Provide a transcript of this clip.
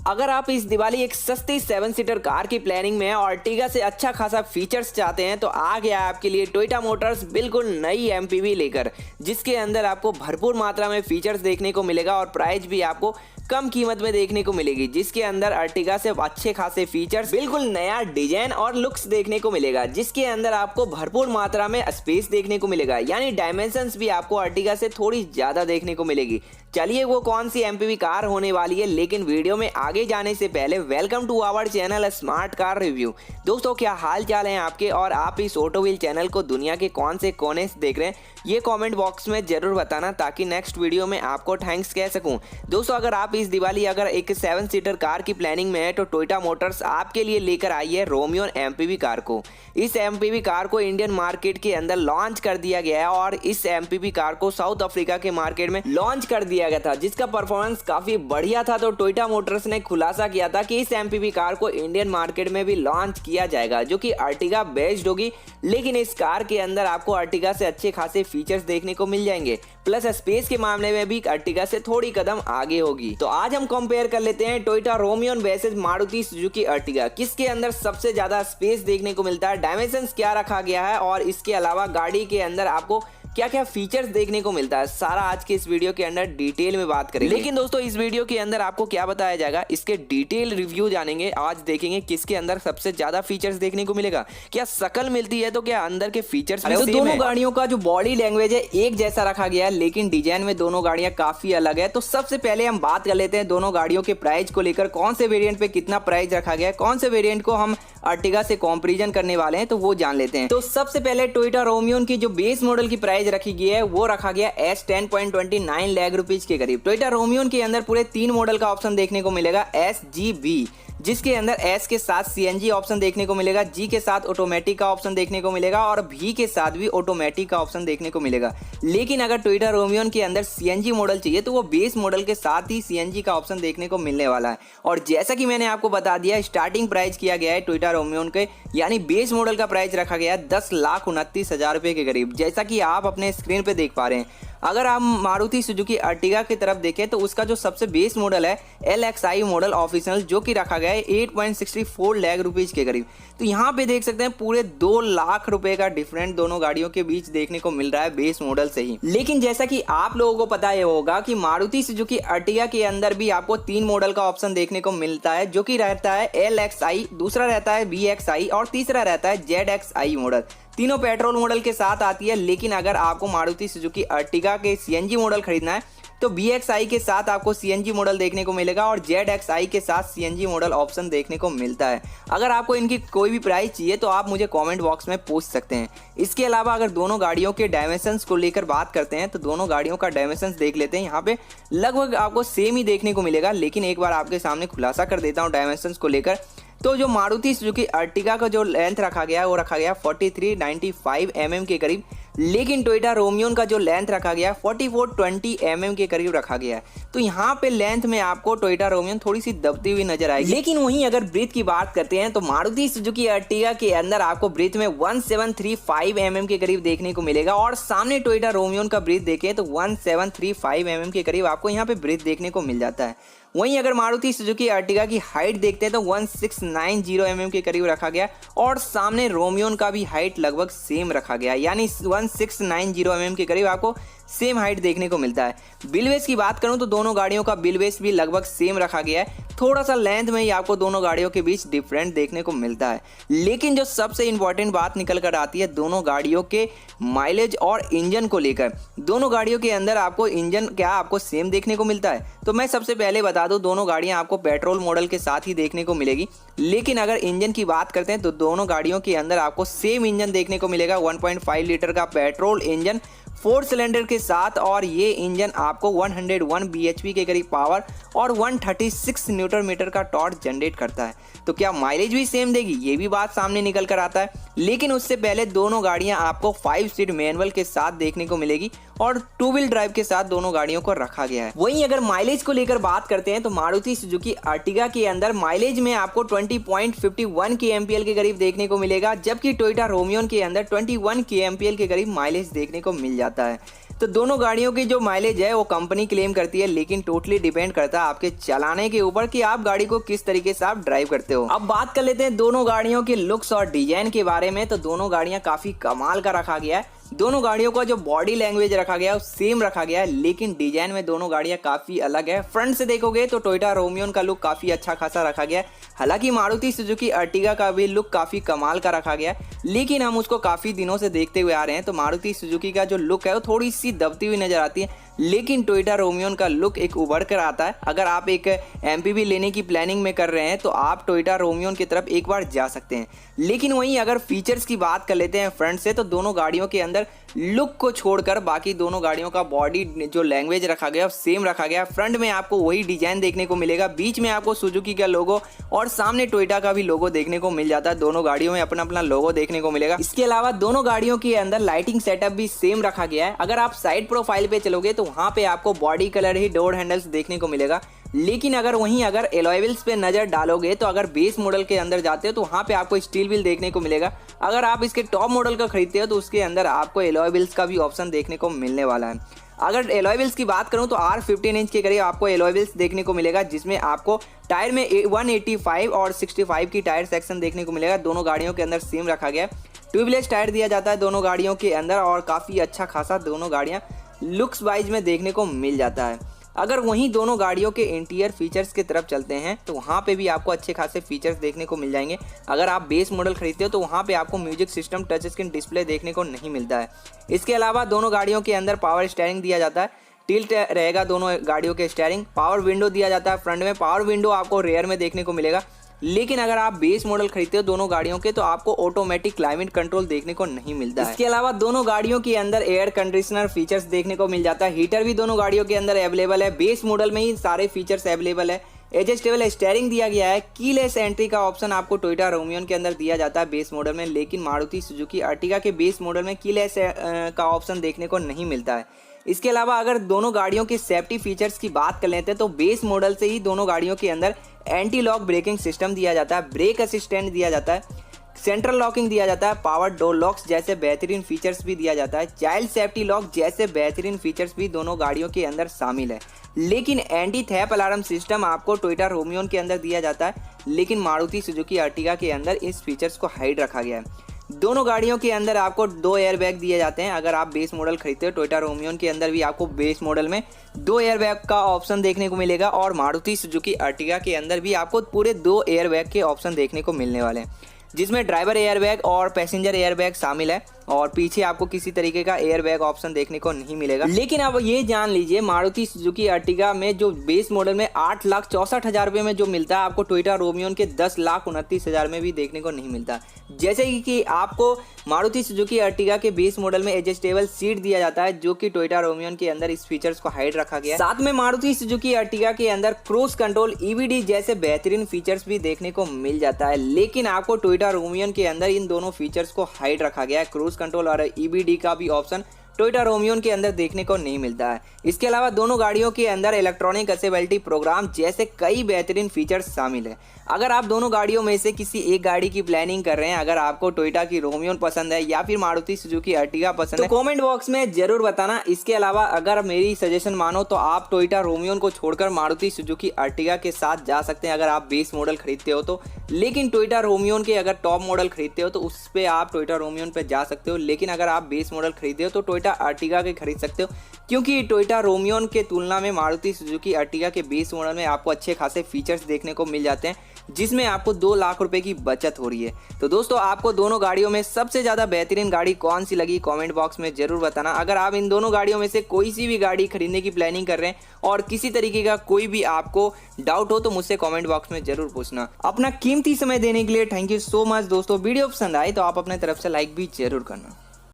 अगर आप इस दिवाली एक सस्ती 7 सीटर कार की प्लानिंग में हैं और अर्टिगा से अच्छा खासा फीचर्स चाहते हैं तो आ गया आपके लिए टोयोटा मोटर्स बिल्कुल नई एमपीवी लेकर, जिसके अंदर आपको भरपूर मात्रा में फीचर्स देखने को मिलेगा और प्राइस भी आपको कम कीमत में देखने को मिलेगी, जिसके अंदर अर्टिगा से अच्छे खासे फीचर्स, बिल्कुल नया डिजाइन और लुक्स देखने को मिलेगा, जिसके अंदर आपको भरपूर मात्रा में स्पेस देखने को मिलेगा, यानी डायमेंशंस भी आपको अर्टिगा से थोड़ी ज्यादा देखने को मिलेगी। चलिए वो कौन सी एमपीवी कार होने वाली है, लेकिन वीडियो में आगे जाने से पहले welcome to our channel smart car review. दोस्तों क्या हाल चाल है आपके, और आप इस ऑटो व्हील चैनल को दुनिया के कौन से कोने से देख रहे हैं ये कमेंट बॉक्स में जरूर बताना, ताकि नेक्स्ट वीडियो में आपको थैंक्स कह सकूं। दोस्तों अगर आप इस दिवाली अगर एक 7 सीटर कार की प्लानिंग में है तो टोयोटा मोटर्स आपके लिए लेकर आई है रोमियो एमपीवी कार को। इस एमपीवी कार को इंडियन मार्केट के अंदर लॉन्च कर दिया गया है और इस एमपीवी कार को साउथ अफ्रीका के मार्केट में लॉन्च कर दिया गया था, जिसका परफॉर्मेंस काफी बढ़िया था। तो टोयोटा मोटर्स ने खुलासा किया था कि इस एमपीवी कार को इंडियन मार्केट में भी लॉन्च किया जाएगा, जो कि अर्टिगा बेस्ड होगी, लेकिन इस कार के अंदर आपको अर्टिगा से अच्छे खासे फीचर्स देखने को मिल जाएंगे, प्लस स्पेस के मामले में भी अर्टिगा से थोड़ी कदम आगे होगी। तो आज हम कंपेयर कर लेते हैं Toyota Romeo versus Maruti Suzuki Ertiga, किसके अंदर सबसे ज्यादा स्पेस देखने को मिलता है, डायमेंशंस क्या रखा गया है और इसके अलावा गाड़ी के अंदर आपको क्या क्या फीचर्स देखने को मिलता है, सारा आज के इस वीडियो के अंदर डिटेल में बात करेंगे। लेकिन दोस्तों इस वीडियो के अंदर आपको क्या बताया जाएगा, इसके डिटेल रिव्यू जानेंगे। आज देखेंगे किसके अंदर सबसे ज्यादा फीचर्स देखने को मिलेगा, क्या शकल मिलती है तो क्या अंदर के फीचर्स भी सेम है। दोनों गाड़ियों का जो बॉडी लैंग्वेज है एक जैसा रखा गया है, लेकिन डिजाइन में दोनों गाड़ियां काफी अलग है। तो सबसे पहले हम बात कर लेते हैं दोनों गाड़ियों के प्राइस को लेकर, कौन से वेरिएंट पे कितना प्राइस रखा गया है, कौन से वेरिएंट को हम अर्टिगा से कंपैरिजन करने वाले हैं, तो वो जान लेते हैं। तो सबसे पहले टोयोटा रोमियो की जो बेस मॉडल की प्राइस रखी गई है वो रखा गया एस 10.29 लाख रुपीज के करीब। टोयोटा रोमियो के अंदर पूरे 3 मॉडल का ऑप्शन देखने को मिलेगा, एस जी बी, जिसके अंदर एस के साथ सीएनजी ऑप्शन देखने को मिलेगा, जी के साथ ऑटोमेटिक का ऑप्शन देखने को मिलेगा और भी के साथ भी ऑटोमेटिक का ऑप्शन देखने को मिलेगा। लेकिन अगर टोयोटा रोमियो के अंदर सीएनजी मॉडल चाहिए तो वो बेस मॉडल के साथ ही सीएनजी का ऑप्शन देखने को मिलने वाला है। और जैसा कि मैंने आपको बता दिया, स्टार्टिंग प्राइस किया गया है टोयोटा रोमियो के, यानी बेस मॉडल का प्राइस रखा गया है 10,29,000 रुपए के करीब, जैसा कि आप अपने स्क्रीन पे देख पा रहे हैं। अगर आप मारुति सुजुकी अर्टिगा की तरफ देखें तो उसका जो सबसे बेस मॉडल है LXI मॉडल ऑफिशियल, जो कि रखा गया है 8.64 लाख रुपीज के करीब। तो यहाँ पे देख सकते हैं पूरे 2 लाख रुपए का डिफरेंट दोनों गाड़ियों के बीच देखने को मिल रहा है बेस मॉडल से ही। लेकिन जैसा कि आप लोगों को पता ही होगा कि मारुति सुजुकी अर्टिगा के अंदर भी आपको 3 मॉडल का ऑप्शन देखने को मिलता है, जो कि रहता है LXI, दूसरा रहता है VXI और तीसरा रहता है ZXI मॉडल। तीनों पेट्रोल मॉडल के साथ आती है। लेकिन अगर आपको मारुति सुजुकी अर्टिगा के सीएनजी मॉडल खरीदना है तो VXI के साथ आपको सीएनजी मॉडल देखने को मिलेगा और ZXI के साथ सीएनजी मॉडल ऑप्शन देखने को मिलता है। अगर आपको इनकी कोई भी प्राइस चाहिए तो आप मुझे कमेंट बॉक्स में पूछ सकते हैं। इसके अलावा अगर दोनों गाड़ियों के डायमेंशंस को लेकर बात करते हैं तो दोनों गाड़ियों का डायमेंशंस देख लेते हैं। यहाँ पे लगभग आपको सेम ही देखने को मिलेगा, लेकिन एक बार आपके सामने खुलासा कर देता हूँ डायमेंशंस को लेकर। तो जो मारुति सुजुकी अर्टिगा का जो लेंथ रखा गया है वो रखा गया 4395 mm के करीब, लेकिन टोयोटा रोमियो का जो लेंथ रखा गया 4420 mm के करीब रखा गया है। तो यहाँ पे लेंथ में आपको टोयोटा रोमियो थोड़ी सी दबती हुई नजर आएगी। लेकिन वहीं अगर ब्रीथ की बात करते हैं तो मारुति सुजुकी अर्टिगा के अंदर आपको ब्रीथ में 1735 mm के करीब देखने को मिलेगा और सामने टोयोटा रोमियो का ब्रीथ देखें तो 1735 mm के करीब आपको यहाँ पे ब्रीथ देखने को मिल जाता है। वहीं अगर मारुति सुजुकी अर्टिगा की हाइट देखते हैं तो 1690 mm के करीब रखा गया और सामने रोमियो का भी हाइट लगभग सेम रखा गया, यानी 1690 mm के करीब आपको सेम हाइट देखने को मिलता है। बिलवेस की बात करूं तो दोनों गाड़ियों का बिलवेस भी लगभग सेम रखा गया है, थोड़ा सा लेंथ में ही आपको दोनों गाड़ियों के बीच डिफरेंट देखने को मिलता है। लेकिन जो सबसे इंपॉर्टेंट बात निकल कर आती है दोनों गाड़ियों के माइलेज और इंजन को लेकर, दोनों गाड़ियों के अंदर आपको इंजन क्या आपको सेम देखने को मिलता है। तो मैं सबसे पहले बता दूं दोनों गाड़ियां आपको पेट्रोल मॉडल के साथ ही देखने को मिलेगी, लेकिन अगर इंजन की बात करते हैं तो दोनों गाड़ियों के अंदर आपको सेम इंजन देखने को मिलेगा, 1.5 लीटर का पेट्रोल इंजन 4 सिलेंडर के साथ, और ये इंजन आपको 101 bhp के करीब पावर और 136 न्यूटन मीटर का टॉर्क जनरेट करता है। तो क्या माइलेज भी सेम देगी, ये भी बात सामने निकल कर आता है। लेकिन उससे पहले दोनों गाड़ियां आपको 5 स्पीड मैनुअल के साथ देखने को मिलेगी और 2 व्हील ड्राइव के साथ दोनों गाड़ियों को रखा गया है। वहीं अगर माइलेज को लेकर बात करते हैं तो मारुति सुजुकी अर्टिगा के अंदर माइलेज में आपको 20.51 kmpl के करीब देखने को मिलेगा, जबकि टोयोटा रोमियो के अंदर 21 kmpl के करीब माइलेज देखने को मिल जाता है। तो दोनों गाड़ियों की जो माइलेज है वो कंपनी क्लेम करती है, लेकिन टोटली डिपेंड करता है आपके चलाने के ऊपर कि आप गाड़ी को किस तरीके से आप ड्राइव करते हो। अब बात कर लेते हैं दोनों गाड़ियों के लुक्स और डिजाइन के बारे में। तो दोनों गाड़ियां काफी कमाल का रखा गया है। दोनों गाड़ियों का जो बॉडी लैंग्वेज रखा गया है वो सेम रखा गया है, लेकिन डिजाइन में दोनों गाड़ियां काफी अलग है। फ्रंट से देखोगे तो टोयोटा रोमियोन का लुक काफी अच्छा खासा रखा गया है। हालांकि मारुति सुजुकी अर्टिगा का भी लुक काफी कमाल का रखा गया है, लेकिन हम उसको काफी दिनों से देखते हुए आ रहे हैं। तो मारुति सुजुकी का जो लुक है वो थोड़ी सी दबती हुई नजर आती है, लेकिन टोयोटा रोमियोन का लुक एक उभर कर आता है। अगर आप एक एमपीवी लेने की प्लानिंग में कर रहे हैं तो आप टोयोटा रोमियोन की तरफ एक बार जा सकते हैं। लेकिन वहीं अगर फीचर्स की बात कर लेते हैं फ्रंट से, तो दोनों गाड़ियों के अंदर लुक को छोड़कर बाकी दोनों गाड़ियों का बॉडी जो लैंग्वेज रखा गया सेम रखा गया। फ्रंट में आपको वही डिजाइन देखने को मिलेगा, बीच में आपको सुजुकी का लोगो और सामने टोयोटा का भी लोगो देखने को मिल जाता है। दोनों गाड़ियों में अपना अपना लोगो देखने को मिलेगा। इसके अलावा दोनों गाड़ियों के अंदर लाइटिंग सेटअप भी सेम रखा गया है। अगर आप साइड प्रोफाइल पे चलोगे तो वहां पे आपको बॉडी कलर ही डोर हैंडल्स देखने को मिलेगा, लेकिन अगर एलॉय व्हील्स पे नजर डालोगे तो अगर बेस मॉडल के अंदर जाते हो तो वहां पे आपको स्टील व्हील देखने को मिलेगा। अगर आप इसके टॉप मॉडल का खरीदते हो तो उसके अंदर आपको एलॉय व्हील्स का भी ऑप्शन देखने को मिलने वाला है। अगर एलॉय व्हील्स की बात करूं तो R15 इंच के करीब आपको एलॉय व्हील्स देखने को मिलेगा, जिसमें आपको टायर में 185 और 65 की टायर सेक्शन देखने को मिलेगा। दोनों गाड़ियों के अंदर सेम रखा गया है। ट्यूबलेस टायर दिया जाता है दोनों गाड़ियों के अंदर और काफ़ी अच्छा खासा दोनों गाड़ियाँ लुक्स वाइज में देखने को मिल जाता है। अगर वहीं दोनों गाड़ियों के इंटीरियर फीचर्स की तरफ चलते हैं तो वहाँ पे भी आपको अच्छे खासे फीचर्स देखने को मिल जाएंगे। अगर आप बेस मॉडल खरीदते हो तो वहाँ पे आपको music system, touch screen display देखने को नहीं मिलता है। इसके अलावा दोनों गाड़ियों के अंदर पावर स्टीयरिंग दिया जाता है, टिल्ट रहेगा दोनों गाड़ियों के स्टीयरिंग। पावर विंडो दिया जाता है फ्रंट में, पावर विंडो आपको रेयर में देखने को मिलेगा। लेकिन अगर आप बेस मॉडल खरीदते हो दोनों गाड़ियों के तो आपको ऑटोमेटिक क्लाइमेट कंट्रोल देखने को नहीं मिलता है। इसके अलावा दोनों गाड़ियों के अंदर एयर कंडीशनर फीचर्स देखने को मिल जाता है। हीटर भी दोनों गाड़ियों के अंदर अवेलेबल है। बेस मॉडल में ही सारे फीचर्स अवेलेबल है। एडजस्टेबल स्टीयरिंग दिया गया है। कीलेस एंट्री का ऑप्शन आपको टोयोटा रोमियोन के अंदर दिया जाता है बेस मॉडल में, लेकिन मारुति सुजुकी अर्टिगा के बेस मॉडल में कीलेस का ऑप्शन देखने को नहीं मिलता है। इसके अलावा अगर दोनों गाड़ियों के सेफ्टी फीचर्स की बात कर लेते हैं तो बेस मॉडल से ही दोनों गाड़ियों के अंदर एंटी लॉक ब्रेकिंग सिस्टम दिया जाता है, ब्रेक असिस्टेंट दिया जाता है, सेंट्रल लॉकिंग दिया जाता है, पावर डोर लॉक्स जैसे बेहतरीन फीचर्स भी दिया जाता है, चाइल्ड सेफ्टी लॉक जैसे बेहतरीन फीचर्स भी दोनों गाड़ियों के अंदर शामिल है। लेकिन एंटी थेप अलार्म सिस्टम आपको टोयोटा रोमियोन के अंदर दिया जाता है, लेकिन मारुति सुजुकी अर्टिगा के अंदर इस फीचर्स को हाइड रखा गया है। दोनों गाड़ियों के अंदर आपको 2 एयरबैग दिए जाते हैं। अगर आप बेस मॉडल खरीदते हो टोयोटा रोमियोन के अंदर भी आपको बेस मॉडल में 2 एयरबैग का ऑप्शन देखने को मिलेगा, और मारुति सुजुकी अर्टिगा के अंदर भी आपको पूरे 2 एयरबैग के ऑप्शन देखने को मिलने वाले हैं, जिसमें ड्राइवर एयरबैग और पैसेंजर एयरबैग शामिल है, और पीछे आपको किसी तरीके का एयरबैग ऑप्शन देखने को नहीं मिलेगा। लेकिन अब ये जान लीजिए मारुति सुजुकी अर्टिगा में जो बेस मॉडल में 8,64,000 रुपये में जो मिलता है आपको टोयोटा रोमियोन के 10,29,000 में भी देखने को नहीं मिलता। जैसे कि आपको मारुति सुजुकी अर्टिगा के बेस मॉडल में एडजस्टेबल सीट दिया जाता है, जो कि टोयोटा रोमियोन के अंदर इस फीचर्स को हाइड रखा गया है। साथ में मारुति सुजुकी अर्टिगा के अंदर क्रूज कंट्रोल, EBD जैसे बेहतरीन फीचर्स भी देखने को मिल जाता है, लेकिन आपको टोयोटा रोमियोन के अंदर इन दोनों फीचर्स को हाइड रखा गया है। क्रूज कंट्रोल और EBD का भी ऑप्शन टोयोटा रोमियोन के अंदर देखने को नहीं मिलता है। इसके अलावा दोनों गाड़ियों के अंदर इलेक्ट्रॉनिक असेबिलिटी प्रोग्राम जैसे कई बेहतरीन फीचर्स शामिल है। अगर आप दोनों गाड़ियों में से किसी एक गाड़ी की प्लानिंग कर रहे हैं, अगर आपको टोयोटा की रोमियोन पसंद है या फिर मारुति सुजुकी अर्टिगा पसंद है तो कमेंट बॉक्स में जरूर बताना। इसके अलावा अगर मेरी सजेशन मानो तो आप टोयोटा रोमियोन को छोड़कर मारुति सुजुकी अर्टिगा के साथ जा सकते हैं अगर आप बेस मॉडल खरीदते हो तो, लेकिन टोयोटा रोमियोन के अगर टॉप मॉडल खरीदते हो तो उस पर आप टोयोटा रोमियोन पर जा सकते हो, लेकिन अगर आप बेस मॉडल खरीदते हो तो टोयोटा अर्टिगा के खरीद सकते हो, क्योंकि टोयोटा रोमियोन के तुलना में मारुति सुजुकी अर्टिगा के बेस मॉडल में आपको अच्छे खासे फीचर्स देखने को मिल जाते हैं, जिसमें आपको 2 लाख रुपए की बचत हो रही है। तो दोस्तों आपको दोनों गाड़ियों में सबसे ज़्यादा बेहतरीन गाड़ी कौन सी लगी कमेंट बॉक्स में जरूर बताना। अगर आप इन दोनों गाड़ियों में से कोई सी भी गाड़ी खरीदने की प्लानिंग कर रहे हैं और किसी तरीके का कोई भी आपको डाउट हो तो मुझसे कमेंट बॉक्स में जरूर पूछना। अपना कीमती समय देने के लिए थैंक यू सो मच दोस्तों। वीडियो पसंद आए तो आप अपने तरफ से लाइक भी जरूर करना।